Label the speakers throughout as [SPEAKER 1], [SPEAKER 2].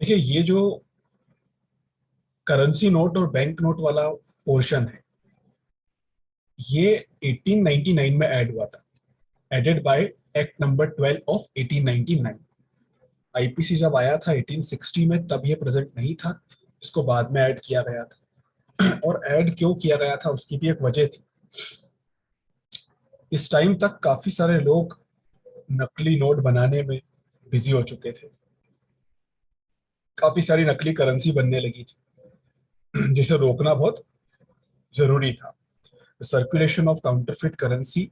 [SPEAKER 1] देखिए, ये जो करेंसी नोट और बैंक नोट वाला पोर्शन है, ये 1899 में ऐड हुआ था। Added by act number 12 of 1899। IPC जब आया था 1860 में, तब ये प्रेजेंट नहीं था। इसको बाद में ऐड किया गया था। और ऐड क्यों किया गया था उसकी भी एक वजह थी। इस टाइम तक काफी सारे लोग नकली नोट बनाने में बिजी हो चुके थे। काफी सारी नकली करेंसी बनने लगी थी, जिसे रोकना बहुत जरूरी था। Circulation of counterfeit currency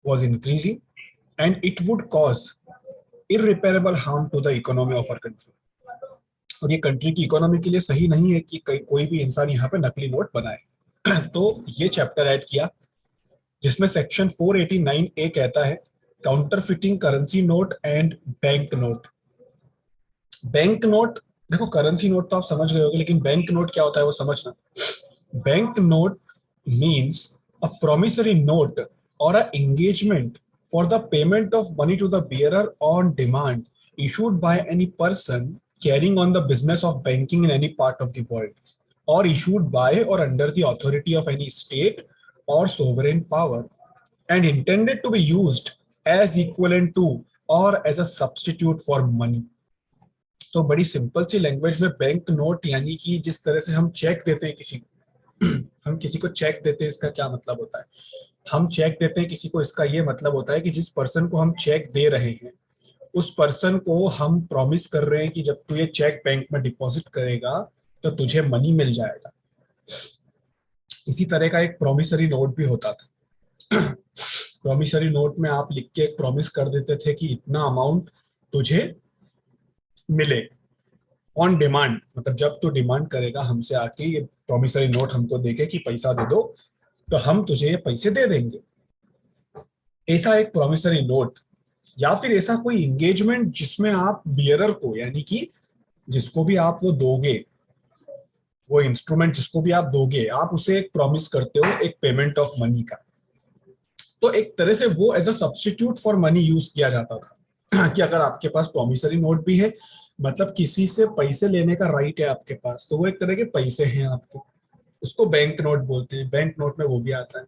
[SPEAKER 1] was increasing, and it would cause irreparable harm to the economy of our country। और ये कंट्री की इकोनॉमी के लिए सही नहीं है कि कोई भी इंसान यहाँ पे नकली नोट बनाए। तो ये चैप्टर ऐड किया, जिसमें सेक्शन 489 ए कहता है counter fitting currency note and bank note. Bank note, देखो करेंसी नोट तो आप समझ गए होंगे, लेकिन बैंक नोट क्या होता है वो समझना। Bank note means a promissory note or a engagement for the payment of money to the bearer on demand, issued by any person carrying on the business of banking in any part of the world, or issued by or under the authority of any state or sovereign power, and intended to be used as equivalent to or as a substitute for money। तो बड़ी simple सी language में bank note यानी कि जिस तरह से हम check देते हैं किसी को, हम किसी को चेक देते हैं, इसका क्या मतलब होता है? हम चेक देते हैं किसी को, इसका ये मतलब होता है कि जिस पर्सन को हम चेक दे रहे हैं, उस पर्सन को हम प्रॉमिस कर रहे हैं कि जब तू ये चेक बैंक में डिपॉजिट करेगा तो तुझे मनी मिल जाएगा। इसी तरह का एक प्रोमिसरी नोट भी होता था। प्रोमिसरी नोट में आप लिख के एक प्रॉमिस कर देते थे कि इतना अमाउंट तुझे मिले ऑन डिमांड, मतलब जब तू डिमांड करेगा हमसे आके ये प्रॉमिसरी नोट हमको देके कि पैसा दे दो, तो हम तुझे ये पैसे दे देंगे। ऐसा एक प्रॉमिसरी नोट, या फिर ऐसा कोई इंगेजमेंट जिसमें आप बियरर को, यानी कि जिसको भी आप वो दोगे, वो इंस्ट्रूमेंट जिसको भी आप दोगे, आप उसे एक प्रॉमिस करते हो एक पेमेंट ऑफ मनी का। तो एक तरह से वो as a substitute for money use किया जाता था। कि अगर आपके पास प्रॉमिसरी नोट भी है, मतलब किसी से पैसे लेने का राइट है आपके पास, तो वो एक तरह के पैसे हैं आपके, उसको बैंक नोट बोलते हैं। बैंक नोट में वो भी आता है।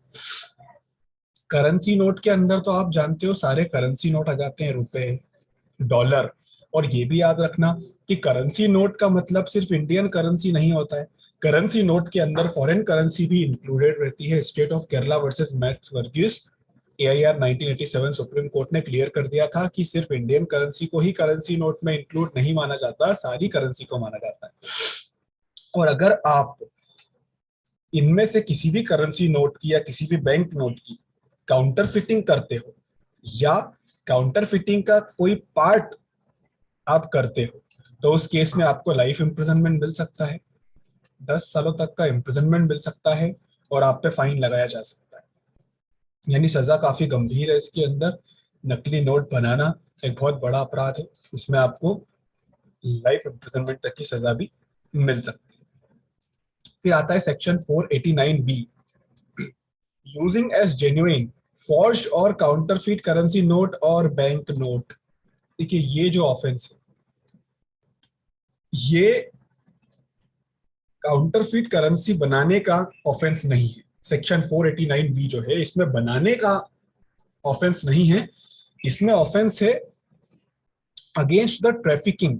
[SPEAKER 1] करेंसी नोट के अंदर तो आप जानते हो सारे करेंसी नोट आ जाते हैं, रुपए, डॉलर। और ये भी याद रखना कि करेंसी नोट का मतलब सिर्फ इंडियन करेंसी नहीं होता है। करेंसी नोट के अंदर फॉरेन करेंसी भी इंक्लूडेड रहती है। State of Kerala versus Max Varghese, AIR 1987, Supreme Court ने क्लियर कर दिया था कि सिर्फ इंडियन करेंसी को ही करेंसी नोट में इंक्लूड नहीं माना जाता, सारी करेंसी को माना जाता है। और अगर आप इनमें से किसी भी करेंसी नोट की या किसी भी बैंक नोट की काउंटर फिटिंग करते हो, या काउंटर फिटिंग का कोई पार्ट आप करते हो, तो उस केस में आपको लाइफ इम्प्रिजनमेंट मिल सकता है, 10 सालों तक का इम्प्रिजनमेंट मिल सकता है, और आप पे फाइन लगाया जा सकता है। यानी सजा काफी गंभीर है इसके अंदर। नकली नोट बनाना एक बहुत बड़ा अपराध है, इसमें आपको लाइफ इम्प्रिजनमेंट तक की सजा भी मिल सकती है। फिर आता है section 489 B, using as genuine forged और काउंटरफिट करेंसी नोट और बैंक नोट। देखिए, ये जो ऑफेंस है, ये काउंटरफिट करेंसी बनाने का ऑफेंस नहीं है। सेक्शन 489 बी जो है, इसमें बनाने का ऑफेंस नहीं है। इसमें ऑफेंस है अगेंस्ट द ट्रैफिकिंग।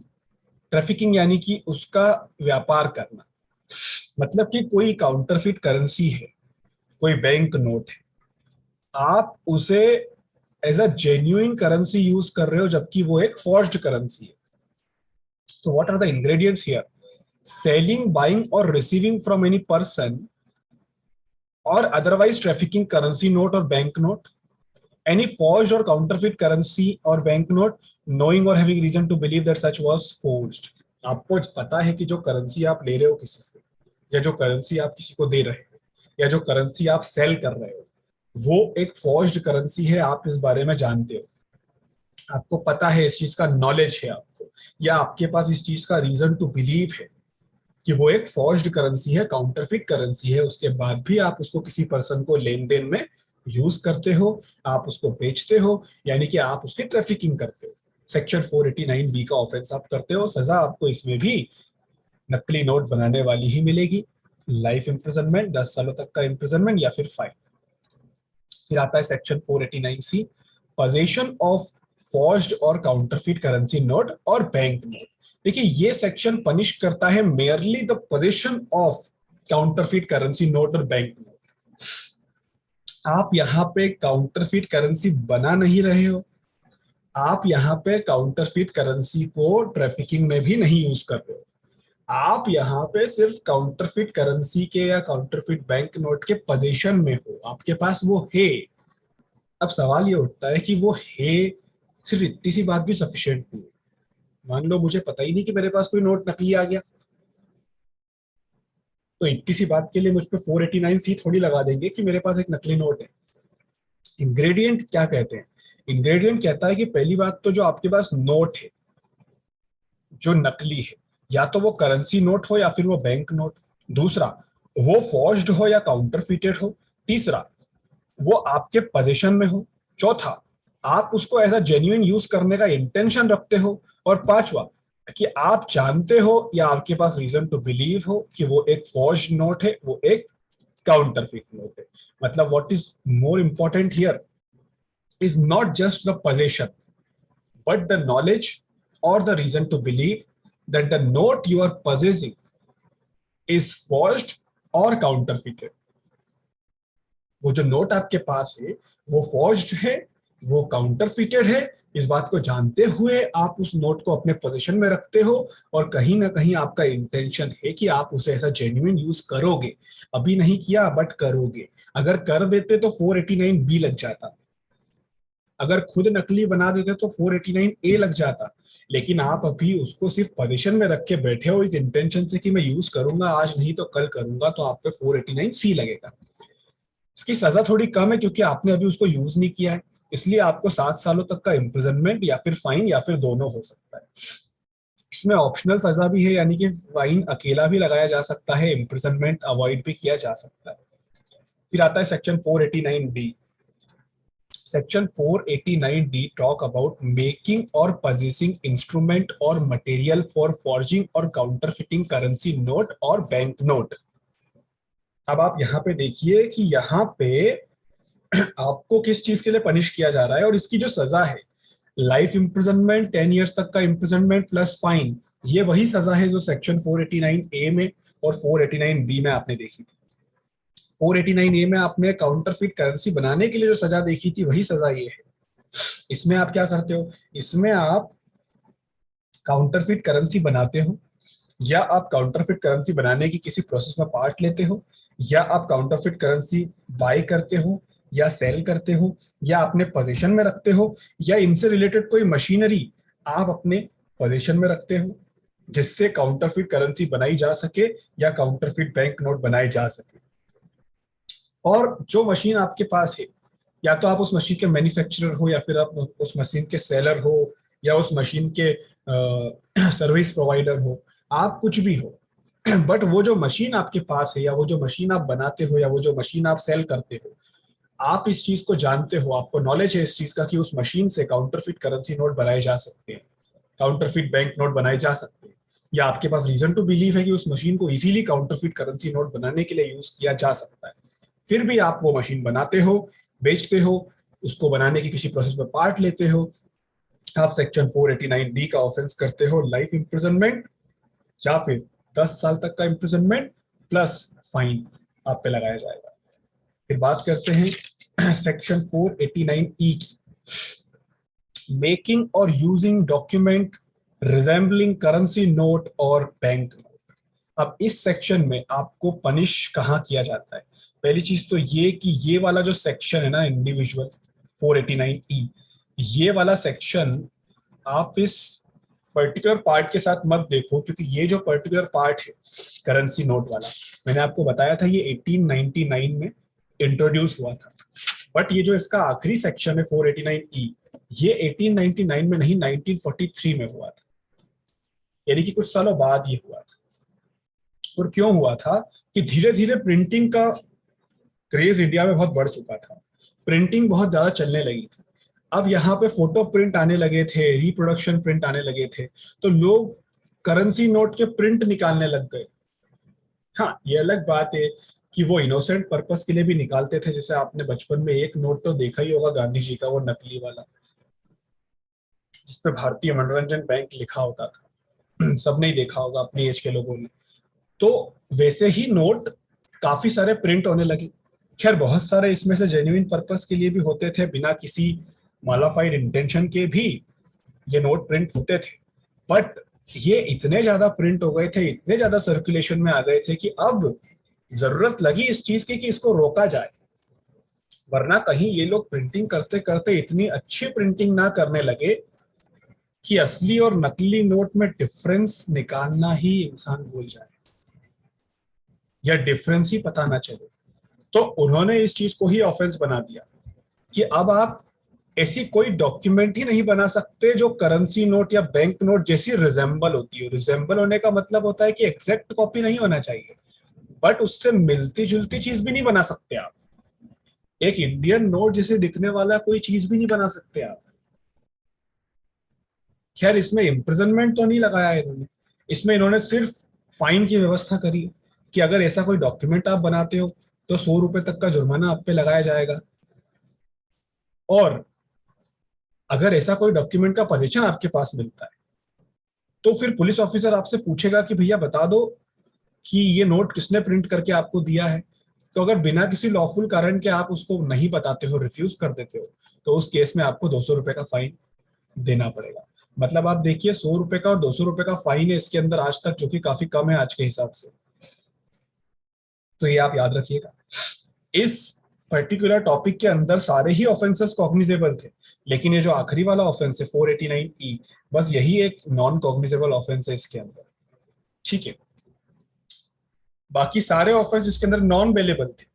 [SPEAKER 1] ट्रैफिकिंग यानी कि उसका व्यापार करना। मतलब कि कोई काउंटरफिट करेंसी है, कोई बैंक नोट है, आप उसे as a genuine currency use कर रहे हो, जबकि वो एक फॉर्ज्ड करेंसी है। तो what are the ingredients here? Selling, buying और receiving from any person or otherwise trafficking currency note or bank note, any forged or counterfeit currency or banknote, knowing or having reason to believe that such was forged। आपको पता है कि जो currency आप ले रहे हो किसी से, या जो करेंसी आप किसी को दे रहे हो, या जो करेंसी आप सेल कर रहे हो, वो एक फॉर्ज्ड करेंसी है, आप इस बारे में जानते हो, आपको पता है, इस चीज का नॉलेज है आपको, या आपके पास इस चीज का रीजन टू बिलीव है कि वो एक फॉर्ज्ड करेंसी है, काउंटरफिट करेंसी है। उसके बाद भी आप उसको किसी पर्सन को लेन देन में यूज करते हो, आप उसको बेचते हो, यानी कि आप उसकी ट्रैफिकिंग करते हो। सेक्शन 489 बी का ऑफेंस आप करते हो, सजा आपको इसमें भी नकली नोट बनाने वाली ही मिलेगी, लाइफ इम्प्रिजनमेंट, 10 सालों तक का इम्प्रिजनमेंट या फिर फाइन। फिर आता है section 489 C, possession of forged और काउंटरफिट करेंसी नोट और बैंक नोट। देखिए ये सेक्शन पनिश करता है merely the possession of counterfeit currency note और बैंक नोट। आप यहाँ पे काउंटरफिट करेंसी बना नहीं रहे हो, आप यहाँ पे काउंटरफिट करेंसी को ट्रैफिकिंग में भी नहीं यूज कर रहे हो, आप यहाँ पे सिर्फ काउंटरफिट करेंसी के या काउंटरफिट बैंक नोट के पोजीशन में हो, आपके पास वो है। अब सवाल ये उठता है कि वो है, सिर्फ इतनी सी बात भी सफिशिएंट नहीं है। मान लो मुझे पता ही नहीं कि मेरे पास कोई नोट नकली आ गया, तो इतनी सी बात के लिए मुझ पे 489 सी थोड़ी लगा देंगे कि मेरे पास एक नकली नोट है। इंग्रेडिएंट क्या कहते हैं? इंग्रेडिएंट कहता है कि पहली बात तो जो आपके पास नोट है जो नकली है, या तो वो करेंसी नोट हो या फिर वो बैंक नोट, दूसरा वो फॉर्ज्ड हो या काउंटरफिटेड हो, तीसरा वो आपके पोजीशन में हो, चौथा आप उसको एज अ जेन्युइन यूज करने का इंटेंशन रखते हो, और पांचवा कि आप जानते हो या आपके पास रीजन टू बिलीव हो कि वो एक फॉर्ज्ड नोट है, वो एक काउंटरफिट नोट है। मतलब what is more important here is not just the possession, but the knowledge or the reason to believe that the note you are possessing is forged or counterfeited. वो जो note आपके पास है वो forged है, वो काउंटरफिटेड है, इस बात को जानते हुए आप उस नोट को अपने पोजीशन में रखते हो, और कहीं ना कहीं आपका इंटेंशन है कि आप उसे ऐसा जेन्युइन यूज करोगे। अभी नहीं किया बट करोगे। अगर कर देते तो 489 बी लग जाता, अगर खुद नकली बना देते तो 489 ए लग जाता, लेकिन आप अभी उसको सिर्फ पोजीशन में रख के बैठे हो इस इंटेंशन से कि मैं यूज करूंगा, आज नहीं तो कल करूंगा, तो आप पे 489 सी लगेगा। इसकी सजा थोड़ी कम है क्योंकि आपने अभी उसको यूज नहीं किया है, इसलिए आपको 7 सालों तक का इम्प्रिजनमेंट या फिर फाइन या फिर दोनों हो सकता है। इसमें ऑप्शनल सजा भी है, यानी कि फाइन अकेला भी लगाया जा सकता है, इम्प्रिजनमेंट अवॉइड भी किया जा सकता है। फिर आता है section 489 D. Section 489D talk about making or possessing instrument or material for forging or counterfeiting currency note or bank note। अब आप यहाँ पे देखिए कि यहाँ पे आपको किस चीज के लिए पनिश किया जा रहा है, और इसकी जो सजा है लाइफ इम्प्रिजनमेंट, 10 इयर्स तक का इम्प्रिजनमेंट प्लस फाइन, ये वही सजा है जो सेक्शन 489 ए में और 489 बी में आपने देखी थी। 489 ए में आपने काउंटरफिट करेंसी बनाने के लिए जो सजा देखी थी वही सजा ये है। इसमें आप क्या करते हो, इसमें आप काउंटरफिट करेंसी बनाते हो, या आप काउंटरफिट करेंसी बनाने की किसी प्रोसेस में पार्ट लेते हो, या आप काउंटरफिट करेंसी बाय करते हो या सेल करते हो, या अपने पोजीशन में रखते हो, या इनसे रिलेटेड कोई मशीनरी आप अपने पोजीशन में रखते हो जिससे काउंटरफिट करेंसी बनाई जा सके या काउंटरफिट बैंक नोट बनाए जा सके। और जो मशीन आपके पास है, या तो आप उस मशीन के मैन्युफैक्चरर हो, या फिर आप उस मशीन के सेलर हो, या उस मशीन के सर्विस प्रोवाइडर हो, आप कुछ भी हो, बट वो जो मशीन आपके पास है, या वो जो मशीन आप बनाते हो, या वो जो मशीन आप सेल करते हो, आप इस चीज को जानते हो, आपको नॉलेज है इस चीज का कि उस मशीन से काउंटरफिट करेंसी नोट बनाए जा सकते हैं, काउंटरफिट बैंक नोट बनाए जा सकते हैं, या आपके पास रीजन टू बिलीव है कि उस मशीन को इजीली काउंटरफिट करेंसी नोट बनाने के लिए यूज किया जा सकता है, फिर भी आप वो मशीन बनाते हो, बेचते हो, उसको बनाने की किसी प्रोसेस में पार्ट लेते हो, आप सेक्शन 489 डी का ऑफेंस करते हो, लाइफ इम्प्रिजनमेंट या फिर 10 साल तक का इम्प्रिजनमेंट प्लस फाइन आप पे लगाया जाएगा। फिर बात करते हैं सेक्शन 489 ई की, मेकिंग और using document resembling currency note और बैंक नोट। अब इस सेक्शन में आपको पनिश कहाँ किया जाता है? पहली चीज तो ये कि ये वाला जो सेक्शन है ना, इंडिविजुअल 489 ई, ये वाला सेक्शन आप इस पर्टिकुलर पार्ट के साथ मत देखो, क्योंकि ये जो पर्टिकुलर पार्ट है करेंसी नोट वाला, मैंने आपको बताया था ये 1899 में इंट्रोड्यूस हुआ था, बट ये जो इसका आखिरी सेक्शन है 489 ई, ये 1899 में नहीं 1943 में हुआ था, यानी कि कुछ सालों बाद ये हुआ था। और क्यों हुआ था कि धीरे धीरे प्रिंटिंग का क्रेज इंडिया में बहुत बढ़ चुका था, प्रिंटिंग बहुत ज्यादा चलने लगी थी, अब यहाँ पे फोटो प्रिंट आने लगे थे, रिप्रोडक्शन प्रिंट आने लगे थे, तो लोग करेंसी नोट के प्रिंट निकालने लग गए। हाँ, ये अलग बात है कि वो इनोसेंट पर्पस के लिए भी निकालते थे। जैसे आपने बचपन में एक नोट तो देखा ही होगा गांधी जी का, वो नकली वाला, जिसपे भारतीय मनोरंजन बैंक लिखा होता था। सबने ही देखा होगा अपनी एज के लोगों ने। तो वैसे ही नोट काफी सारे प्रिंट होने लगे। खैर, बहुत सारे इसमें से जेन्युइन पर्पस के लिए भी होते थे, बिना किसी मॉडिफाइड इंटेंशन के भी ये नोट प्रिंट होते थे। बट ये इतने ज्यादा प्रिंट हो गए थे, इतने ज्यादा सर्कुलेशन में आ गए थे कि अब जरूरत लगी इस चीज की कि इसको रोका जाए। वरना कहीं ये लोग प्रिंटिंग करते करते इतनी अच्छी प्रिंटिंग ना करने लगे कि असली और नकली नोट में डिफरेंस निकालना ही इंसान भूल जाए, या डिफरेंस ही पता ना चले। तो उन्होंने इस चीज को ही ऑफेंस बना दिया कि अब आप ऐसी कोई डॉक्यूमेंट ही नहीं बना सकते जो करेंसी नोट या बैंक नोट जैसी रिजेंबल होती है। रिजेंबल होने का मतलब होता है कि एग्जैक्ट कॉपी नहीं होना चाहिए, बट उससे मिलती जुलती चीज भी नहीं बना सकते आप। एक इंडियन नोट जैसे दिखने वाला कोई चीज भी नहीं बना सकते आप। खैर, इसमें इम्प्रिजनमेंट तो नहीं लगाया इन्होंने, इसमें इन्होंने सिर्फ फाइन की व्यवस्था करी कि अगर ऐसा कोई डॉक्यूमेंट आप बनाते हो तो 100 रुपए तक का जुर्माना आप पे लगाया जाएगा। और अगर ऐसा कोई डॉक्यूमेंट का पोजीशन आपके पास मिलता है तो फिर पुलिस ऑफिसर आपसे पूछेगा कि भैया बता दो कि ये नोट किसने प्रिंट करके आपको दिया है। तो अगर बिना किसी लॉफुल कारण के आप उसको नहीं बताते हो, रिफ्यूज कर देते हो, तो उस केस में आपको 200 रुपए का फाइन देना पड़ेगा। मतलब आप देखिए, 100 रुपए का और 200 रुपए का फाइन है इसके अंदर आज तक, जो कि काफी कम है आज के हिसाब से। तो ये आप याद रखिएगा। इस पर्टिकुलर टॉपिक के अंदर सारे ही ऑफेंसेस कॉग्निजेबल थे, लेकिन ये जो आखिरी वाला ऑफेंस है 489E, बस यही एक नॉन कॉग्निजेबल ऑफेंस है इसके अंदर। ठीक है, बाकी सारे ऑफेंस इसके अंदर नॉन बेलेबल थे,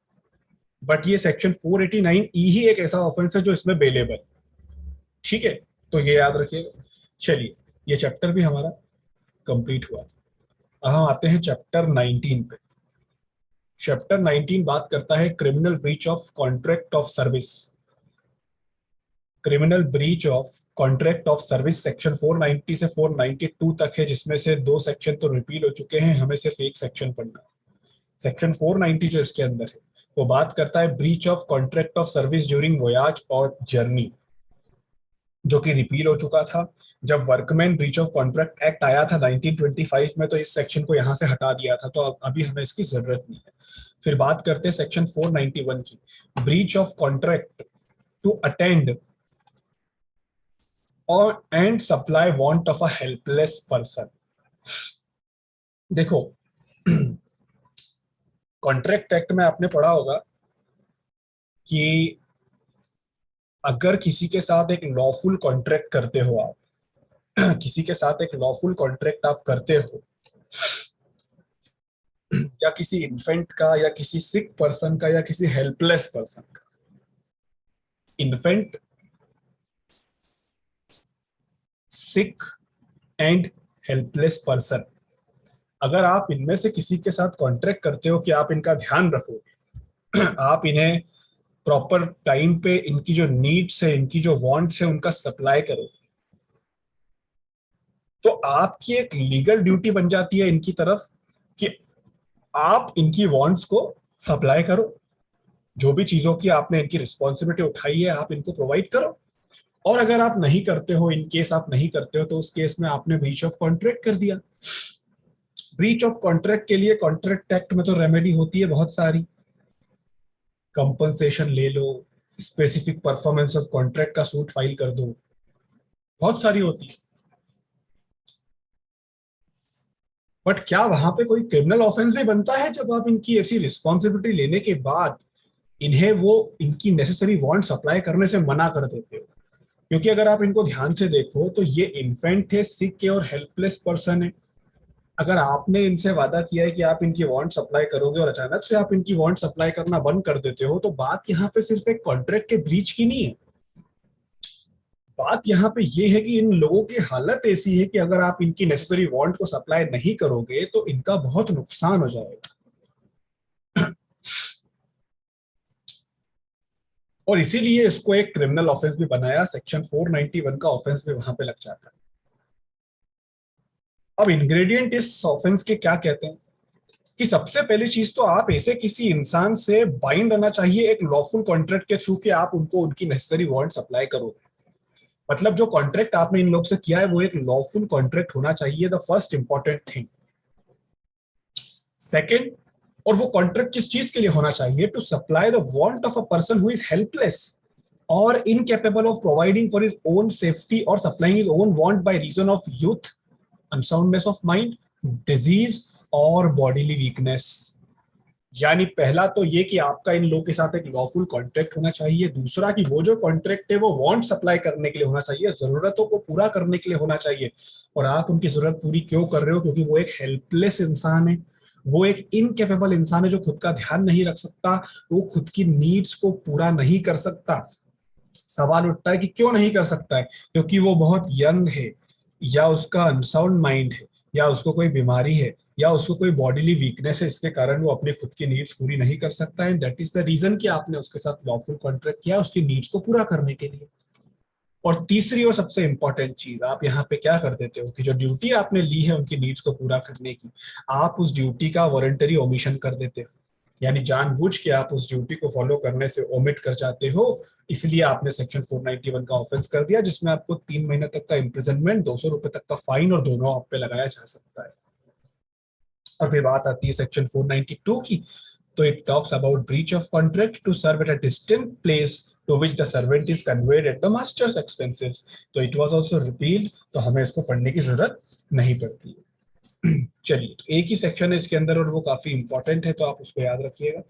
[SPEAKER 1] बट ये सेक्शन 489E ही एक ऐसा ऑफेंस है जो इसमें बेलेबल। ठीक है, तो ये याद रखिएगा। चलिए, ये चैप्टर भी हमारा कंप्लीट हुआ। अब हम आते हैं चैप्टर 19 पे। चैप्टर 19 बात करता है criminal breach of contract of service. Criminal breach of contract of service section 490 से 492 तक है, जिसमें से 2 सेक्शन तो रिपील हो चुके हैं, हमें सिर्फ एक सेक्शन पढ़ना है। सेक्शन 490 जो इसके अंदर है वो बात करता है breach of contract of service during voyage और जर्नी, जो कि रिपील हो चुका था जब workman breach of contract act आया था 1925 में। तो इस सेक्शन को यहां से हटा दिया था, तो अब अभी हमें इसकी जरूरत नहीं है। फिर बात करते हैं सेक्शन 491 की, breach of contract to attend और and supply want of a helpless person. देखो, कॉन्ट्रैक्ट एक्ट में आपने पढ़ा होगा कि अगर किसी के साथ एक लॉफुल कॉन्ट्रैक्ट करते हो आप, किसी के साथ एक लॉफुल कॉन्ट्रैक्ट आप करते हो, या किसी इन्फेंट का या किसी सिक पर्सन का या किसी हेल्पलेस पर्सन का, infant, sick and helpless person, अगर आप इनमें से किसी के साथ कॉन्ट्रैक्ट करते हो कि आप इनका ध्यान रखोगे, आप इन्हें प्रॉपर टाइम पे इनकी जो नीड्स है, इनकी जो वांट्स है, उनका सप्लाई करो, तो आपकी एक लीगल ड्यूटी बन जाती है इनकी तरफ कि आप इनकी वांट्स को सप्लाई करो। जो भी चीजों की आपने इनकी रिस्पॉन्सिबिलिटी उठाई है आप इनको प्रोवाइड करो। और अगर आप नहीं करते हो, इन केस आप नहीं करते हो, तो उस केस में आपने ब्रीच ऑफ कॉन्ट्रैक्ट कर दिया। ब्रीच ऑफ कॉन्ट्रैक्ट के लिए कॉन्ट्रैक्ट एक्ट में तो रेमेडी होती है बहुत सारी, कंपनसेशन ले लो, स्पेसिफिक परफॉर्मेंस ऑफ कॉन्ट्रैक्ट का सूट फाइल कर दो, बहुत सारी होती है। बट क्या वहां पे कोई क्रिमिनल ऑफेंस भी बनता है जब आप इनकी ऐसी रिस्पॉन्सिबिलिटी लेने के बाद इन्हें वो इनकी नेसेसरी वांट सप्लाई करने से मना कर देते हो? क्योंकि अगर आप इनको ध्यान से देखो तो ये इन्फेंट है, सिक है और हेल्पलेस पर्सन है। अगर आपने इनसे वादा किया है कि आप इनकी वांट सप्लाई करोगे और अचानक से आप इनकी वांट सप्लाई करना बंद कर देते हो, तो बात यहाँ पे सिर्फ एक कॉन्ट्रैक्ट के ब्रीच की नहीं है। बात यहाँ पे ये है कि इन लोगों की हालत ऐसी है कि अगर आप इनकी नेसेसरी वांट को सप्लाई नहीं करोगे तो इनका बहुत नुकसान हो जाएगा। और इसीलिए इसको एक क्रिमिनल ऑफेंस भी बनाया, सेक्शन 491 का ऑफेंस भी वहां पे लग जाता है। अब इंग्रेडिएंट इस ऑफेंस के क्या कहते हैं कि सबसे पहली चीज तो आप ऐसे किसी इंसान से बाइंड रहना चाहिए एक लॉफुल कॉन्ट्रैक्ट के थ्रू कि आप उनको उनकी नेसेसरी वांट्स अप्लाई करोगे। मतलब जो कॉन्ट्रैक्ट आपने इन लोग से किया है वो एक लॉफुल कॉन्ट्रैक्ट होना चाहिए, the first important thing. Second, और वो कॉन्ट्रैक्ट किस चीज के लिए होना चाहिए? To supply the want of a person who is helpless और incapable of providing for his own safety और supplying his own want by reason of youth, unsoundness of mind, disease और बॉडीली वीकनेस। यानी पहला तो ये कि आपका इन लोगों के साथ एक लॉफुल कॉन्ट्रैक्ट होना चाहिए। दूसरा कि वो जो कॉन्ट्रैक्ट है वो वांट सप्लाई करने के लिए होना चाहिए, जरूरतों को पूरा करने के लिए होना चाहिए। और आप उनकी जरूरत पूरी क्यों कर रहे हो? क्योंकि वो एक हेल्पलेस इंसान है, वो एक इनकेपेबल इंसान है जो खुद का ध्यान नहीं रख सकता, वो खुद की नीड्स को पूरा नहीं कर सकता। सवाल उठता है कि क्यों नहीं कर सकता है? क्योंकि वो बहुत यंग है, या उसका अनसाउंड माइंड है, या उसको कोई बीमारी है, या उसको कोई बॉडीली वीकनेस है, इसके कारण वो अपनी खुद की नीड्स पूरी नहीं कर सकता है। दैट इज द रीजन कि आपने उसके साथ लॉफुल कॉन्ट्रैक्ट किया उसकी नीड्स को पूरा करने के लिए। और तीसरी और सबसे इंपॉर्टेंट चीज, आप यहाँ पे क्या कर देते हो कि जो ड्यूटी आपने ली है उनकी नीड्स को पूरा करने की, आप उस ड्यूटी का वॉलंटरी ओमिशन कर देते हो। यानी जानबूझ के आप उस ड्यूटी को फॉलो करने से ओमिट कर जाते हो, इसलिए आपने सेक्शन 491 का ऑफेंस कर दिया, जिसमें आपको 3 महीने तक का इम्प्रिजनमेंट, 200 रुपए तक का फाइन और दोनों आप पे लगाया जा सकता है। और फिर बात आती है सेक्शन 492 की, तो it talks about breach of contract to serve at a distant place to which the servant is conveyed at the master's expenses. तो इट वाज आल्सो रिपील्ड, तो हमें इसको पढ़ने की जरूरत नहीं पड़ती है। चलिए, तो एक ही सेक्शन है इसके अंदर और वो काफी इंपॉर्टेंट है, तो आप उसको याद रखिएगा।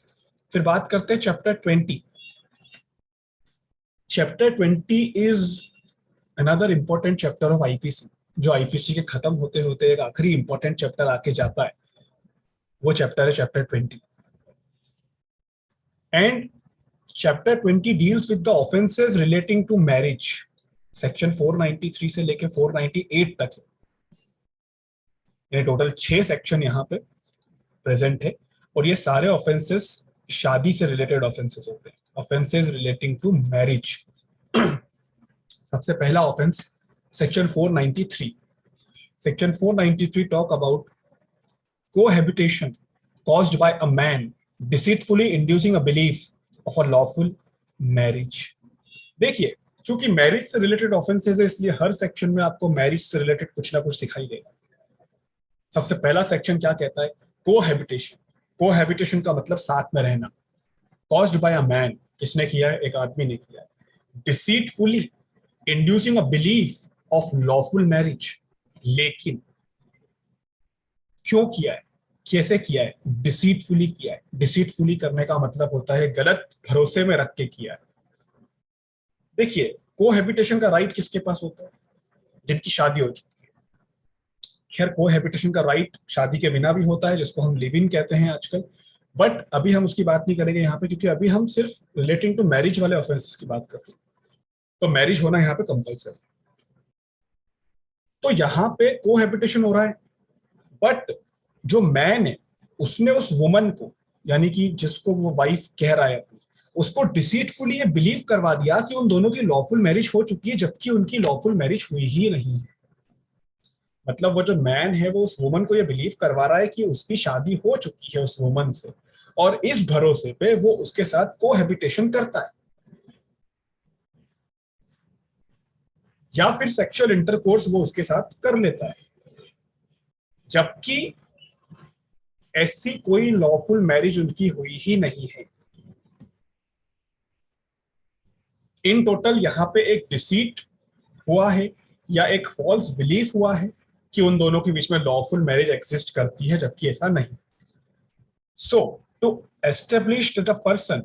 [SPEAKER 1] फिर बात करते हैं chapter 20। Chapter 20 is another important chapter of IPC, जो आईपीसी के खत्म होते होते एक आखिरी इंपॉर्टेंट चैप्टर आके जाता है, वो चैप्टर है chapter 20। And chapter 20 deals with the offences relating to marriage. Section 493 से लेके 498 तक है, ये टोटल 6 सेक्शन यहाँ पे प्रेजेंट है। और ये सारे ऑफेंसेस शादी से रिलेटेड ऑफेंसेस होते हैं, ऑफेंसेस रिलेटिंग टू मैरिज। सबसे पहला offence section 493। Section 493 talk about cohabitation caused by a man deceitfully inducing a belief of a lawful marriage। देखिए, चूंकि मैरिज से रिलेटेड ऑफेंसेस है, इसलिए हर सेक्शन में आपको मैरिज से रिलेटेड कुछ ना कुछ दिखाई देगा। सबसे पहला सेक्शन क्या कहता है? कोहैबिटेशन। कोहैबिटेशन का मतलब साथ में रहना। कॉज्ड बाय अ मैन, किसने किया है? एक आदमी ने किया है। Deceitfully inducing a belief of lawful marriage, लेकिन क्यों किया है, कैसे किया है? डिसीटफुली किया है। डिसीटफुली करने का मतलब होता है गलत भरोसे में रख के किया है। देखिए, कोहैबिटेशन का राइट किसके पास होता है? जिनकी शादी हो चुकी है। खैर, कोहैबिटेशन का राइट शादी के बिना भी होता है, जिसको हम लिव इन कहते हैं आजकल, बट अभी हम उसकी बात नहीं करेंगे यहाँ पे, क्योंकि अभी हम सिर्फ रिलेटिंग टू मैरिज वाले ऑफेंसेस की बात करते हैं। तो मैरिज होना यहाँ पे कंपल्सरी। तो यहाँ पे कोहैबिटेशन हो रहा है, बट जो मैन है उसने उस वुमन को, यानी कि जिसको वो वाइफ कह रहा है अपनी, उसको डिसीटफुली ये बिलीव करवा दिया कि उन दोनों की लॉफुल मैरिज हो चुकी है, जबकि उनकी लॉफुल मैरिज हुई ही नहीं है। मतलब वो जो मैन है वो उस वुमन को ये बिलीव करवा रहा है कि उसकी शादी हो चुकी है उस वुमन से, और इस भरोसे पे वो उसके साथ कोहैबिटेशन करता है, या फिर सेक्सुअल इंटरकोर्स वो उसके साथ कर लेता है, जबकि ऐसी कोई लॉफुल मैरिज उनकी हुई ही नहीं है। इन टोटल यहाँ पे एक डिसीट हुआ है, या एक फॉल्स बिलीफ हुआ है कि उन दोनों के बीच में लॉफुल मैरिज एग्जिस्ट करती है, जबकि ऐसा नहीं। So to establish that a person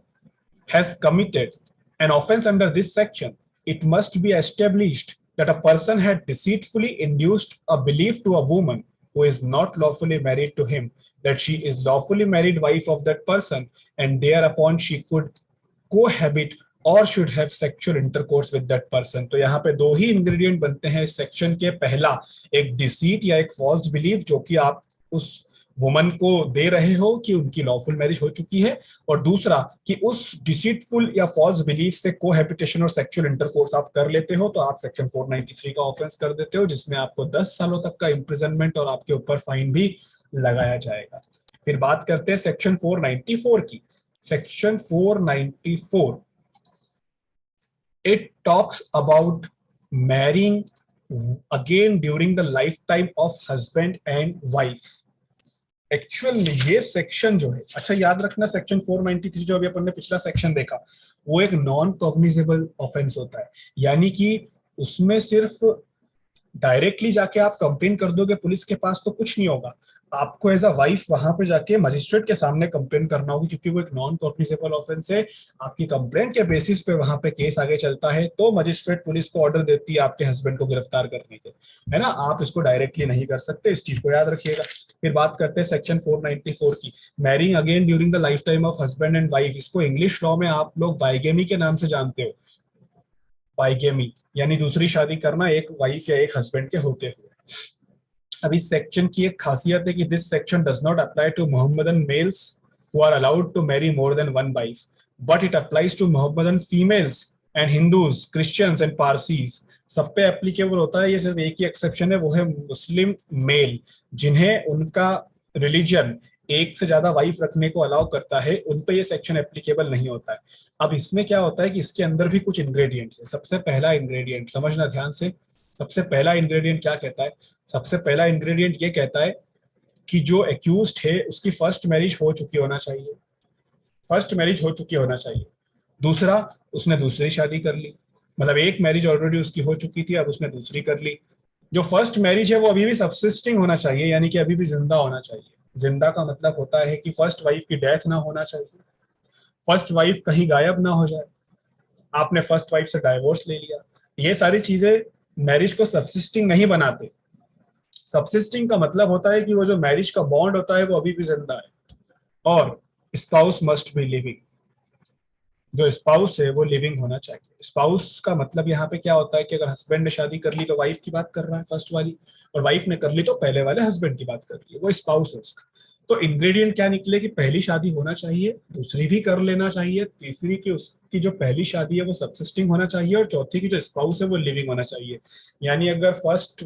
[SPEAKER 1] has committed an offense under this section, it must be established that a person had deceitfully induced a belief to a woman who is not lawfully married to him that she is lawfully married wife of that person, and thereupon she could cohabit और should have sexual intercourse with that person. तो यहाँ पे दो ही ingredient बनते हैं इस section के। पहला, एक डिसीट या एक फॉल्स बिलीफ, जो कि आप उस वुमन को दे रहे हो कि उनकी लॉफुल मैरिज हो चुकी है, और दूसरा कि उस डिसीटफुल या फॉल्स बिलीफ से कोहैबिटेशन और सेक्सुअल इंटरकोर्स आप कर लेते हो, तो आप सेक्शन 493 का ऑफेंस कर देते हो, जिसमें आपको 10 सालों तक का इम्प्रिजनमेंट और आपके ऊपर फाइन भी लगाया जाएगा। फिर बात करते हैं सेक्शन 494 की। Section 494 it talks about marrying again during the lifetime of husband and wife। Actual में ये सेक्शन जो है, अच्छा याद रखना, सेक्शन 493 जो अभी अपन ने पिछला सेक्शन देखा, वो एक नॉन कॉग्निजेबल ऑफेंस होता है, यानी कि उसमें सिर्फ डायरेक्टली जाके आप कंप्लेन कर दोगे पुलिस के पास तो कुछ नहीं होगा, आपको एज अ वाइफ वहां पे जाके मजिस्ट्रेट के सामने कंप्लेन करना होगी, क्योंकि वो एक नॉन कॉग्निजेबल ऑफेंस है। आपकी कंप्लेंट के बेसिस पे वहां पे केस आगे चलता है, तो मजिस्ट्रेट पुलिस को ऑर्डर देती है आपके हस्बैंड को गिरफ्तार करने के, है ना। आप इसको डायरेक्टली नहीं कर सकते, इस चीज को याद रखिएगा। फिर बात करते हैं सेक्शन 494 की, marrying again during the life time of husband and wife. इसको इंग्लिश लॉ में आप लोग बाइगेमी के नाम से जानते हो। बाइगेमी यानी दूसरी शादी करना एक वाइफ या एक हस्बैंड के होते हुए। अब इस सेक्शन की एक खासियत है कि this section does not apply to Mohammedan males who are allowed to marry more than one wife, but it applies to Mohammedan females and Hindus, Christians and Parsis. सब पे एप्लीकेबल होता है। ये सिर्फ एक ही एक्सेप्शन है, वो है मुस्लिम मेल, जिन्हें उनका रिलीजन एक से ज्यादा वाइफ रखने को अलाउ करता है, उन पे ये सेक्शन एप्लीकेबल नहीं होता है। अब इसमें क्या होता है कि इसके अंदर भी कुछ इंग्रेडिएंट्स है। सबसे पहला इंग्रेडिएंट समझना ध्यान से, सबसे पहला इंग्रेडिएंट क्या कहता है? सबसे पहला इंग्रेडिएंट ये कहता है कि जो एक्यूज्ड है उसकी फर्स्ट मैरिज हो चुकी होना चाहिए, फर्स्ट मैरिज हो चुकी होना चाहिए। दूसरा, उसने दूसरी शादी कर ली, मतलब एक मैरिज ऑलरेडी उसकी हो चुकी थी, अब उसने दूसरी कर ली। जो फर्स्ट मैरिज है वो अभी भी सबसिस्टिंग होना चाहिए, यानी कि अभी भी जिंदा होना चाहिए। जिंदा का मतलब होता है कि फर्स्ट वाइफ की डेथ ना होना चाहिए, फर्स्ट वाइफ कहीं गायब ना हो जाए, आपने फर्स्ट वाइफ से डाइवोर्स ले लिया। ये सारी चीजें मैरिज को सबसिस्टिंग नहीं बनाते। सबसिस्टिंग का मतलब होता है कि वो जो मैरिज का बॉन्ड होता है वो अभी भी जिंदा है, और स्पाउस मस्ट बी लिविंग। जो स्पाउस है वो लिविंग होना चाहिए। स्पाउस का मतलब यहाँ पे क्या होता है कि अगर हस्बैंड ने शादी कर ली तो वाइफ की बात कर रहा है फर्स्ट वाली, और वाइफ ने कर ली तो पहले वाले हस्बैंड की बात कर रही है, वो स्पाउस है उसका। तो इंग्रेडिएंट क्या निकले कि पहली शादी होना चाहिए, दूसरी भी कर लेना चाहिए, तीसरी की उसकी जो पहली शादी है वो सबसिस्टिंग होना चाहिए, और चौथी की जो स्पाउस है वो लिविंग होना चाहिए। यानी अगर फर्स्ट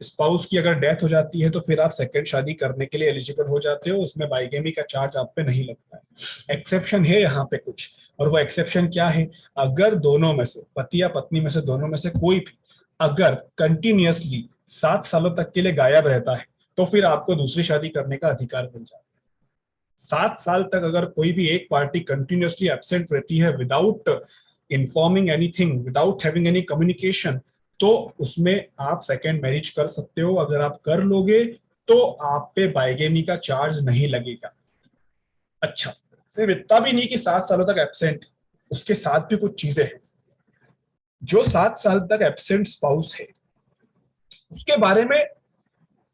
[SPEAKER 1] स्पाउस की अगर डेथ हो जाती है तो फिर आप सेकंड शादी करने के लिए एलिजिबल हो जाते हो, उसमें बाइगेमी का चार्ज आप पे नहीं लगता है। एक्सेप्शन है यहाँ पे कुछ, और वो एक्सेप्शन क्या है? अगर दोनों में से, पति या पत्नी में से दोनों में से कोई भी अगर कंटिन्यूअसली 7 सालों तक के लिए गायब रहता है तो फिर आपको दूसरी शादी करने का अधिकार मिल जाता है। 7 साल तक अगर कोई भी एक पार्टी कंटिन्यूअसली एब्सेंट रहती है without informing anything, without having any communication, तो उसमें आप सेकेंड मैरिज कर सकते हो। अगर आप कर लोगे तो आप पे बाइगेमी का चार्ज नहीं लगेगा। अच्छा, सिर्फ इतना भी नहीं कि 7 सालों तक एब्सेंट, उसके साथ भी कुछ चीजें हैं। जो 7 साल तक एब्सेंट स्पाउस है उसके बारे में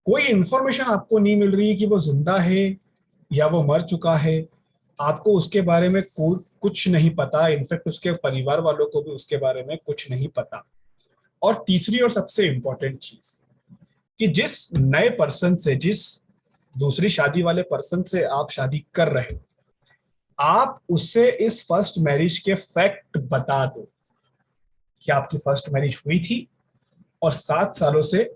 [SPEAKER 1] कोई इंफॉर्मेशन आपको नहीं मिल रही है कि वो जिंदा है या वो मर चुका है, आपको उसके बारे में कुछ नहीं पता। इनफैक्ट उसके परिवार वालों को भी उसके बारे में कुछ नहीं पता। और तीसरी और सबसे इंपॉर्टेंट चीज कि जिस नए पर्सन से, जिस दूसरी शादी वाले पर्सन से आप शादी कर रहे हो, आप उससे इस फर्स्ट मैरिज के फैक्ट बता दो कि आपकी फर्स्ट मैरिज हुई थी और 7 सालों से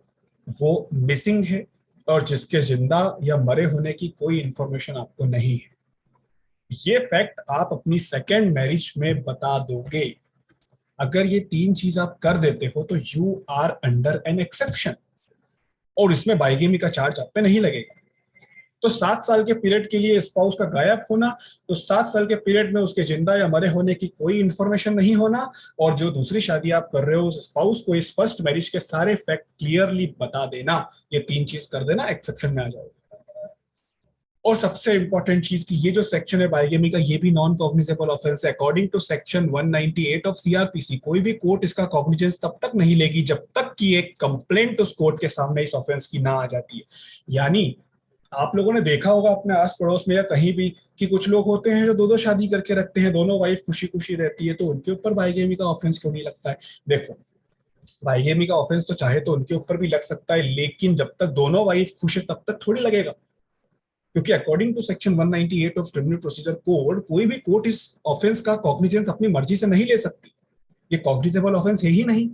[SPEAKER 1] वो मिसिंग है, और जिसके जिंदा या मरे होने की कोई इंफॉर्मेशन आपको नहीं है। ये फैक्ट आप अपनी सेकेंड मैरिज में बता दोगे। अगर ये तीन चीज आप कर देते हो तो you are under an exception, और इसमें बाइगेमी का चार्ज आप पे नहीं लगेगा। तो 7 साल के पीरियड के लिए स्पाउस का गायब होना, तो 7 साल के पीरियड में उसके जिंदा या मरे होने की कोई इंफॉर्मेशन नहीं होना, और जो दूसरी शादी आप कर रहे हो उस स्पाउस को इस फर्स्ट मैरिज के सारे फैक्ट क्लियरली बता देना, ये तीन चीज कर देना, एक्सेप्शन में आ जाएगा। और सबसे इंपॉर्टेंट चीज की ये जो सेक्शन है बाइगेमी का, ये भी नॉन कॉग्निजेबल ऑफेंस है according to section 198 of CrPC. कोई भी कोर्ट इसका कॉग्निजेंस तब तक नहीं लेगी जब तक कि एक कंप्लेंट उस कोर्ट के सामने इस ऑफेंस की ना आ जाती है। यानी आप लोगों ने देखा होगा अपने आस पड़ोस में या कहीं भी कि कुछ लोग होते हैं जो दो दो शादी करके रखते हैं, दोनों वाइफ खुशी खुशी रहती है, तो उनके ऊपर बाइगेमी का ऑफेंस क्यों नहीं लगता है? देखो, बाइगेमी का ऑफेंस तो चाहे तो उनके ऊपर भी लग सकता है, लेकिन जब तक दोनों वाइफ खुश है तब तक थोड़ी लगेगा। क्योंकि according to section 198 of criminal procedure code कोई भी कोर्ट इस ऑफेंस का कॉग्निजेंस अपनी मर्जी से नहीं ले सकती। ये कॉग्निजेबल ऑफेंस है ही नहीं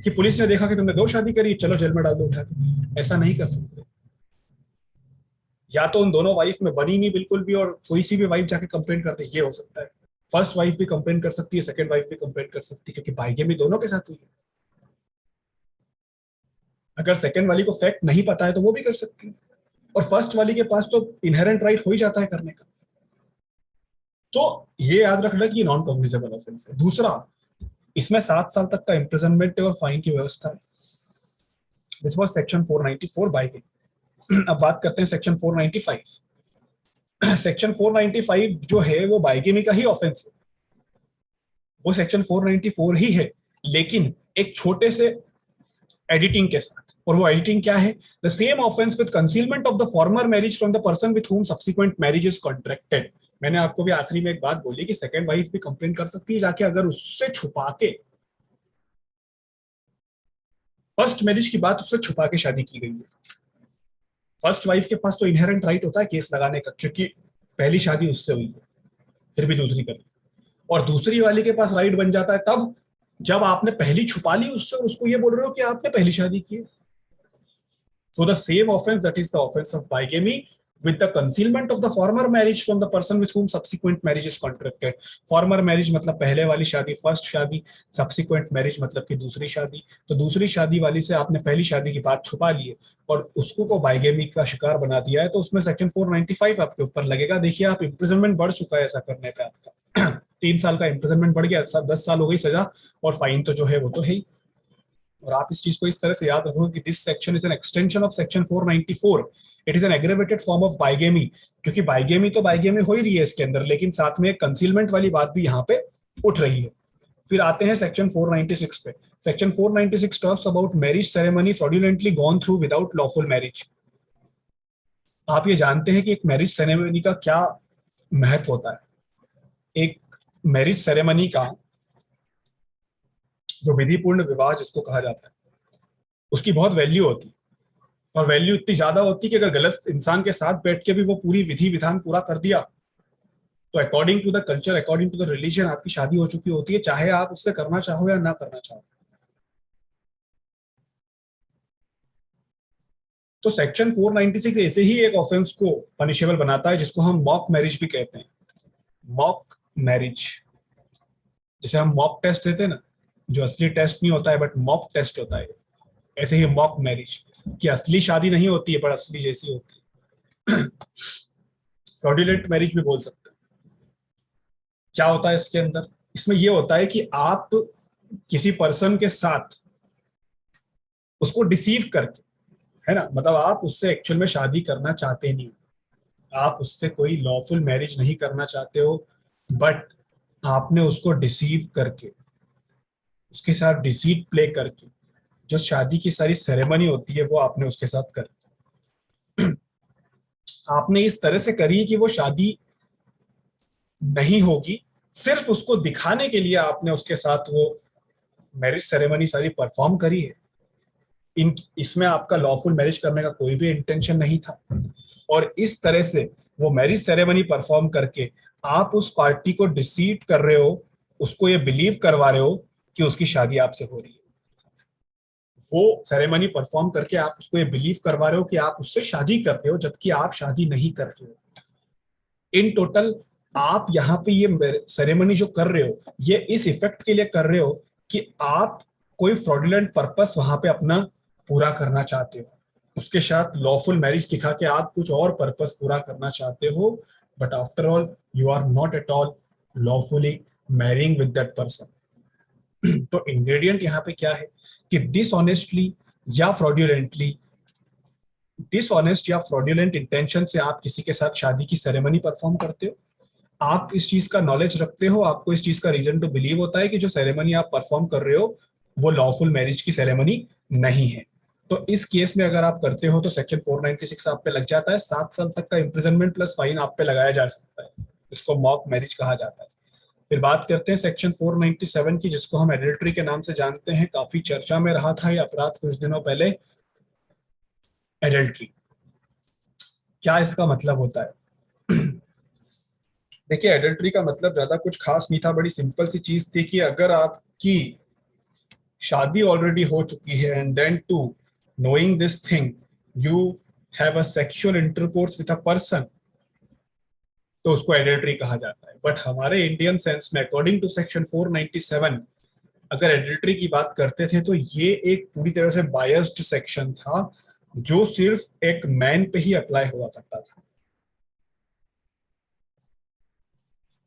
[SPEAKER 1] कि पुलिस ने देखा कि तुमने 2 शादी करी, चलो जेल में डाल दो उठा के, ऐसा नहीं कर सकते। या तो उन दोनों वाइफ में बनी नहीं बिल्कुल भी और कोई सी भी वाइफ जाके कंप्लेंट कर दे, ये हो सकता है। फर्स्ट वाइफ भी कंप्लेंट कर सकती है, सेकंड वाइफ भी कंप्लेंट कर सकती है, क्योंकि बाइगेमी दोनों के साथ हुई है। अगर सेकंड वाली को फैक्ट नहीं पता है तो वो भी कर सकती है, और फर्स्ट वाली के पास तो इनहेरेंट राइट हो ही जाता है करने का। तो ये याद रखना कि नॉन कॉग्निजेबल ऑफेंस है। दूसरा, इसमें 7 साल तक का इम्प्रिजनमेंट और फाइन की व्यवस्था है। This was section 494 bigamy. अब बात करते हैं सेक्शन 495। सेक्शन 495 जो है वो बाइगेमी का ही ऑफेंस है, वो सेक्शन 494 ही है, लेकिन एक छोटे से एडिटिंग के साथ। और वो एडिटिंग क्या है? The same offence with concealment of the former marriage from the person with whom subsequent marriage is contracted. मैंने आपको भी आखिरी में एक बात बोली कि सेकंड वाइफ भी कंप्लेन कर सकती है जाके, अगर उससे छुपा के फर्स्ट मैरिज की बात उससे छुपा के शादी की गई है। फर्स्ट वाइफ के पास तो इनहेरेंट राइट होता है केस लगाने का, क्योंकि पहली शादी उससे हुई है, फिर भी दूसरी कर ली। और दूसरी वाली के पास राइट बन जाता है तब जब आपने पहली छुपा ली उससे और उसको ये बोल रहे हो कि आपने पहली शादी की है। So the same offense, that is the offense of bigamy, with the concealment of the former marriage from the person with whom subsequent marriage is contracted. Former marriage मतलब पहले वाली शादी, फर्स्ट शादी। subsequent marriage मतलब कि दूसरी शादी। तो दूसरी शादी वाली से आपने पहली शादी की बात छुपा ली है और उसको को बाइगेमी का शिकार बना दिया है, तो उसमें सेक्शन 495 आपके ऊपर लगेगा। देखिए आप, इम्प्रिजनमेंट बढ़ चुका है ऐसा करने पे आपका। 3 साल का इम्प्रिजनमेंट बढ़ गया, 10 साल हो गई सजा, और फाइन तो जो है वो तो है ही। और आप इस चीज को इस तरह से याद रखो कि this section is an extension of section 494। It is an aggravated form of bigamy, क्योंकि बाइगेमी तो बाइगेमी हो ही रही है इसके अंदर, लेकिन साथ में कंसीलमेंट वाली बात भी यहाँ पे उठ रही है। फिर आते हैं सेक्शन 496 पे। Section 496 talks about marriage ceremony fraudulently gone through without lawful marriage. आप ये जानते हैं कि एक मैरिज सेरेमनी का क्या महत्व होता है? एक मैरिज सेरेमनी का जो विधिपूर्ण विवाह जिसको कहा जाता है, उसकी बहुत वैल्यू होती है। और वैल्यू इतनी ज्यादा होती है कि अगर गलत इंसान के साथ बैठ के भी वो पूरी विधि विधान पूरा कर दिया तो according to the culture, according to the religion आपकी शादी हो चुकी होती है, चाहे आप उससे करना चाहो या ना करना चाहो। तो सेक्शन 496 ऐसे ही एक ऑफेंस को पनिशेबल बनाता है जिसको हम मॉक मैरिज भी कहते हैं। मॉक मैरिज, जिसे हम मॉक टेस्ट देते हैं ना, जो असली टेस्ट नहीं होता है बट मॉक टेस्ट होता है, ऐसे ही मॉक मैरिज की असली शादी नहीं होती है पर असली जैसी होती है। फ्रॉडुलेंट मैरिज भी बोल सकते हैं। क्या होता है इसके अंदर? इसमें यह होता है कि आप किसी पर्सन के साथ उसको डिसीव करके, है ना, मतलब आप उससे एक्चुअल में शादी करना चाहते नहीं, आप उससे कोई लॉफुल मैरिज नहीं करना चाहते हो, बट आपने उसको डिसीव करके, उसके साथ डिसीट प्ले करके जो शादी की सारी सेरेमनी होती है वो आपने उसके साथ करी। आपने इस तरह से करी कि वो शादी नहीं होगी, सिर्फ उसको दिखाने के लिए आपने उसके साथ वो मैरिज सेरेमनी सारी परफॉर्म करी है। इसमें आपका लॉफुल मैरिज करने का कोई भी इंटेंशन नहीं था, और इस तरह से वो मैरिज सेरेमनी परफॉर्म करके आप उस पार्टी को डिसीट कर रहे हो, उसको ये बिलीव करवा रहे हो कि उसकी शादी आपसे हो रही है। वो सेरेमनी परफॉर्म करके आप उसको ये बिलीव करवा रहे हो कि आप उससे शादी कर रहे हो, जबकि आप शादी नहीं कर रहे हो। इन टोटल आप यहाँ पे ये सेरेमनी जो कर रहे हो ये इस इफेक्ट के लिए कर रहे हो कि आप कोई फ्रॉडुलेंट पर्पस वहां पे अपना पूरा करना चाहते हो, उसके साथ लॉफुल मैरिज दिखा के आप कुछ और पर्पस पूरा करना चाहते हो, but after all you are not at all lawfully marrying with that person. तो इंग्रेडिएंट यहाँ पे क्या है कि डिसऑनेस्टली या फ्रॉडुलेंटली, डिसऑनेस्ट या फ्रॉडुलेंट इंटेंशन से आप किसी के साथ शादी की सेरेमनी परफॉर्म करते हो, आप इस चीज का नॉलेज रखते हो, आपको इस चीज का रीजन टू बिलीव होता है कि जो सेरेमनी आप परफॉर्म कर रहे हो वो लॉफुल मैरिज की सेरेमनी नहीं है, तो इस केस में अगर आप करते हो तो सेक्शन 496 आप पे लग जाता है। 7 साल तक का इम्प्रिजनमेंट प्लस फाइन आप पे लगाया जा सकता है, इसको मॉक मैरिज कहा जाता है। फिर बात करते हैं सेक्शन 497 की, जिसको हम एडल्ट्री के नाम से जानते हैं। काफी चर्चा में रहा था ये अपराध कुछ दिनों पहले, एडल्ट्री। क्या इसका मतलब होता है? देखिए, एडल्ट्री का मतलब ज्यादा कुछ खास नहीं था, बड़ी सिंपल सी चीज थी कि अगर आपकी शादी ऑलरेडी हो चुकी है and then to knowing this thing you have a sexual intercourse with a person, तो उसको एडल्ट्री कहा जाता है। बट हमारे इंडियन सेंस में अकॉर्डिंग टू सेक्शन 497, अगर एडल्ट्री की बात करते थे तो ये एक पूरी तरह से बायस्ड सेक्शन था जो सिर्फ एक मैन पे ही अप्लाई हुआ करता था।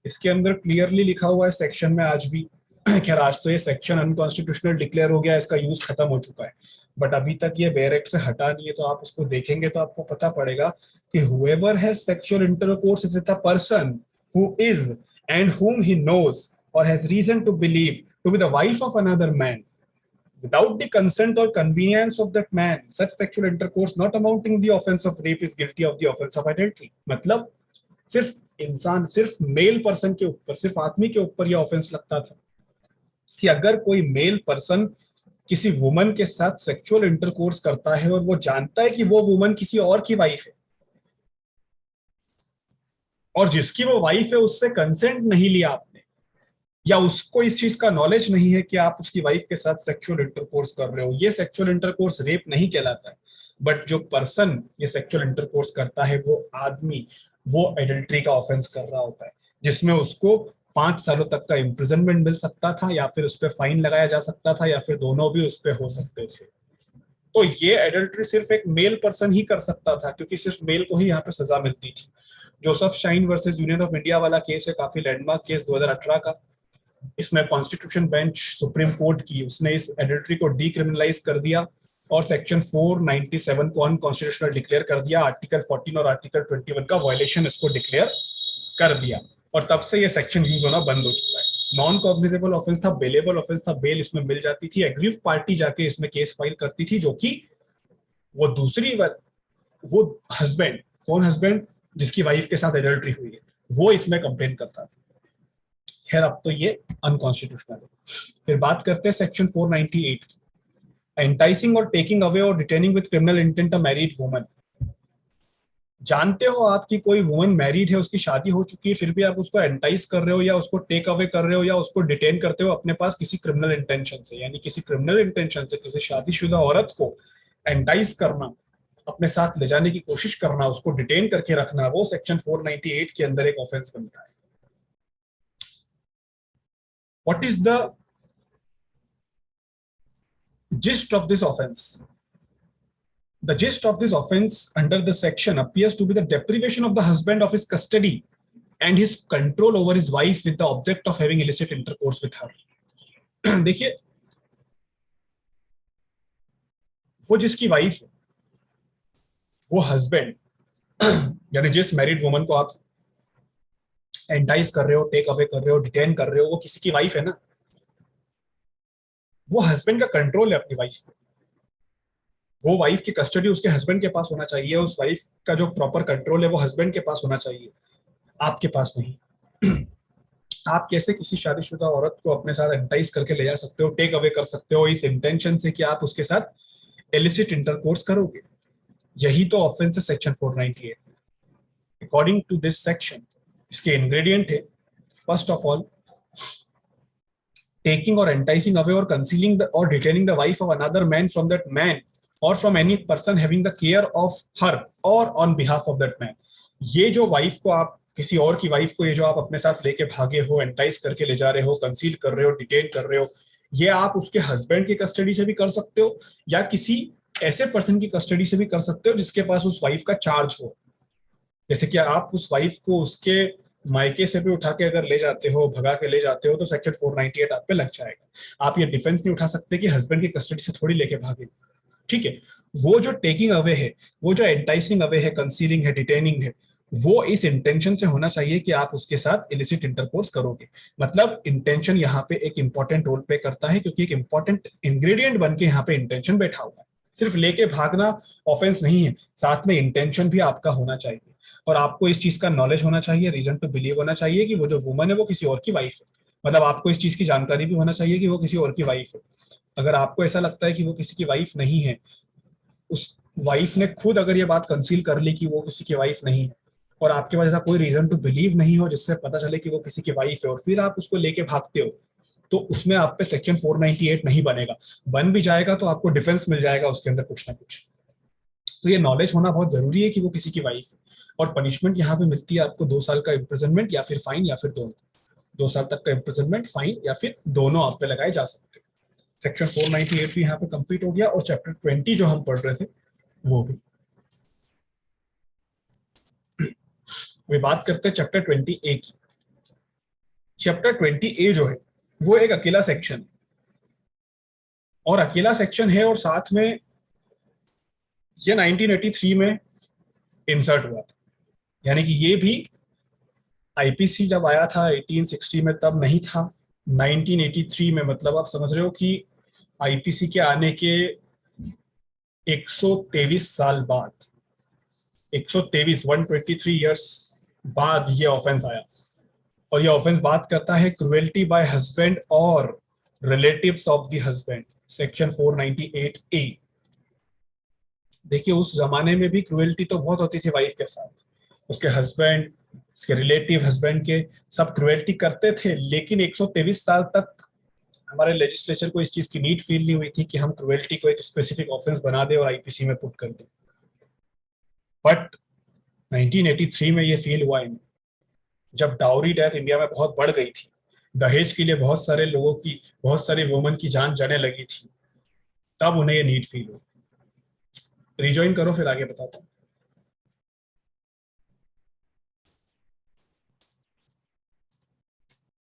[SPEAKER 1] इसके अंदर क्लियरली लिखा हुआ है सेक्शन में आज भी। खैर आज तो ये सेक्शन अनकॉन्स्टिट्यूशनल डिक्लेयर हो गया, इसका यूज खत्म हो चुका है, बट अभी तक ये बेयर एक्ट से हटा नहीं है। तो आप उसको देखेंगे तो आपको पता पड़ेगा कि whoever has sexual intercourse with a person who is and whom he knows or has reason to believe to be the wife of another man without the consent or convenience of that man, such sexual intercourse not amounting the offense of rape is guilty of the offense of adultery। मतलब सिर्फ इंसान, सिर्फ male person के ऊपर, सिर्फ आदमी के ऊपर यह ऑफेंस लगता था कि अगर कोई मेल पर्सन किसी वुमन के साथ सेक्सुअल इंटरकोर्स करता है और वो जानता है कि वो वुमन किसी और की वाइफ है, और जिसकी वो वाइफ है उससे कंसेंट नहीं लिया आपने, या उसको इस चीज का नॉलेज नहीं है कि आप उसकी वाइफ के साथ सेक्सुअल इंटरकोर्स कर रहे हो, ये सेक्सुअल इंटरकोर्स रेप नहीं कहलाता है। बट जो पर्सन ये सेक्सुअल इंटरकोर्स करता है, वो आदमी, वो एडल्ट्री का ऑफेंस कर रहा होता है, जिसमें उसको 5 सालों तक का इम्प्रिजनमेंट मिल सकता था, या फिर उस पर फाइन लगाया जा सकता था, या फिर दोनों भी उस पर हो सकते थे। तो ये एडल्ट्री सिर्फ एक मेल पर्सन ही कर सकता था, क्योंकि सिर्फ मेल को ही यहाँ पे सजा मिलती थी। Joseph shine versus union of India वाला केस है, काफी लैंडमार्क केस 2018 का। इसमें कॉन्स्टिट्यूशन बेंच, सुप्रीम कोर्ट की, उसने इस एडल्ट्री को डीक्रिमिनलाइज कर दिया और सेक्शन 497 को अनकॉन्स्टिट्यूशनल डिक्लेयर कर दिया। आर्टिकल 14 और आर्टिकल 21 का वायलेशन इसको डिक्लेयर कर दिया, और तब से ये सेक्शन यूज होना बंद हो चुका है। नॉन कॉग्निजेबल ऑफेंस था, बेलेबल ऑफेंस था, बेल इसमें मिल जाती थी, एग्रीव पार्टी जाके इसमें केस फाइल करती थी, जो कि वो दूसरी वो हस्बैंड, कौन हस्बैंड, जिसकी वाइफ के साथ एडल्ट्री हुई है, वो इसमें कंप्लेन करता था। खैर अब तो ये अनकॉन्स्टिट्यूशनल है। फिर बात करते हैं सेक्शन 498 की, एंटाइसिंग और टेकिंग अवे और detaining with criminal intent a married woman. जानते हो आप कि कोई वुमन मैरिड है, उसकी शादी हो चुकी है, फिर भी आप उसको एंटाइस कर रहे हो या उसको टेक अवे कर रहे हो या उसको डिटेन करते हो अपने पास किसी क्रिमिनल इंटेंशन से, यानी किसी क्रिमिनल इंटेंशन से किसी शादीशुदा औरत को एंटाइस करना, अपने साथ ले जाने की कोशिश करना, उसको डिटेन करके रखना, वो सेक्शन 498 के अंदर एक ऑफेंस बनता है। What is the gist of this offense? The gist of this offense under the section appears to be the deprivation of the husband of his custody and his control over his wife with the object of having illicit intercourse with her। देखिए, वो जिसकी wife है, वो husband, यानी जिस married woman को आप एंटाइज कर रहे हो, टेक अवे कर रहे हो, डिटेन कर रहे हो, वो किसी की वाइफ है ना। वो हस्बैंड का कंट्रोल है अपनी वाइफ पे, वो वाइफ की कस्टडी उसके हस्बैंड के पास होना चाहिए, उस वाइफ का जो प्रॉपर कंट्रोल है वो हस्बैंड के पास होना चाहिए, आपके पास नहीं। आप कैसे किसी शादीशुदा औरत को अपने साथ एंटाइज करके ले जा सकते हो, टेक अवे कर सकते हो, इस इंटेंशन से कि आप उसके साथ इलिसिट इंटरकोर्स करोगे? यही तो ऑफेंस है सेक्शन 498 में। अकॉर्डिंग टू दिस सेक्शन इसके इंग्रेडिएंट है, first of all, taking or enticing away or concealing or detaining the wife of another man from that man or from any person having the care of her or on behalf of that man। ये जो wife को आप, किसी और की wife को ये जो आप अपने साथ लेके भागे हो, एंटाइज करके ले जा रहे हो, कंसील कर रहे हो, डिटेन कर रहे हो, ये आप उसके हस्बैंड की कस्टडी से भी कर सकते हो या किसी ऐसे पर्सन की कस्टडी से भी कर सकते हो जिसके पास उस वाइफ का चार्ज हो। जैसे कि आप उस वाइफ को उसके मायके से भी उठा के अगर ले जाते हो, भगा के ले जाते हो, तो सेक्शन 498 आप पे लग जाएगा। आप ये डिफेंस नहीं उठा सकते कि हस्बैंड की कस्टडी से थोड़ी लेके भागे, ठीक है। वो जो टेकिंग अवे है, वो जो एंटाइसिंग अवे है, कंसीलिंग है, डिटेनिंग है, वो इस इंटेंशन से होना चाहिए कि आप उसके साथ इलिसिट इंटरकोर्स करोगे। मतलब इंटेंशन यहाँ पे एक इंपॉर्टेंट रोल प्ले करता है, क्योंकि एक इंपॉर्टेंट इंग्रेडिएंट बन के यहाँ पे इंटेंशन बैठा हुआ है। सिर्फ लेके भागना ऑफेंस नहीं है, साथ में इंटेंशन भी आपका होना चाहिए, और आपको इस चीज का नॉलेज होना चाहिए, रीजन टू बिलीव होना चाहिए कि वो जो वुमन है वो किसी और की वाइफ है। मतलब आपको इस चीज की जानकारी भी होना चाहिए कि वो किसी और की वाइफ है। अगर आपको ऐसा लगता है कि वो किसी की वाइफ नहीं है, उस वाइफ ने खुद अगर ये बात कंसील कर ली कि वो किसी की वाइफ नहीं है, और आपके पास ऐसा कोई रीजन टू बिलीव नहीं हो जिससे पता चले कि वो किसी की वाइफ है, और फिर आप उसको लेके भागते हो, तो उसमें आप पे सेक्शन 498 नहीं बनेगा। बन भी जाएगा तो आपको डिफेंस मिल जाएगा उसके अंदर कुछ ना कुछ। तो ये नॉलेज होना बहुत जरूरी है कि वो किसी की वाइफ है। और पनिशमेंट यहाँ पे मिलती है आपको 2 साल का इम्प्रिजनमेंट या फिर फाइन, या फिर दोनों। 2 साल तक का इम्प्रिजनमेंट, फाइन, या फिर दोनों आप पे लगाए जा सकते हैं। सेक्शन 498 भी यहाँ पे कंप्लीट हो गया, और चैप्टर 20 जो हम पढ़ रहे थे वो भी। वे बात करते हैं चैप्टर 20A की। चैप्टर 20A जो है वो एक अकेला सेक्शन, और अकेला सेक्शन है, और साथ में ये 1983 में इंसर्ट हुआ था। यानी कि ये भी आईपीसी जब आया था 1860 में तब नहीं था, 1983 में। मतलब आप समझ रहे हो कि आईपीसी के आने के 123 साल बाद, 123 123 ईयर्स बाद ये ऑफेंस आया। और ये ऑफेंस बात करता है क्रुएल्टी बाय हस्बैंड और relatives of the husband, section 498A। देखिए उस जमाने में भी क्रुएल्टी तो बहुत होती थी वाइफ के साथ, उसके हस्बैंड, उसके रिलेटिव हस्बैंड के, सब क्रुएल्टी करते थे। लेकिन 123 साल तक हमारे लेजिस्लेचर को इस चीज की नीड फील नहीं हुई थी कि हम क्रुएल्टी को एक स्पेसिफिक ऑफेंस बना दे और आईपीसी में पुट कर दे। बट 1983 में ये फील हुआ इन्हें, जब डाउरी डेथ इंडिया में बहुत बढ़ गई थी, दहेज के लिए बहुत सारे लोगों की, बहुत सारी वुमन की जान जाने लगी थी, तब उन्हें ये नीड फील हुई। रिजॉइन करो फिर आगे बताता हूँ।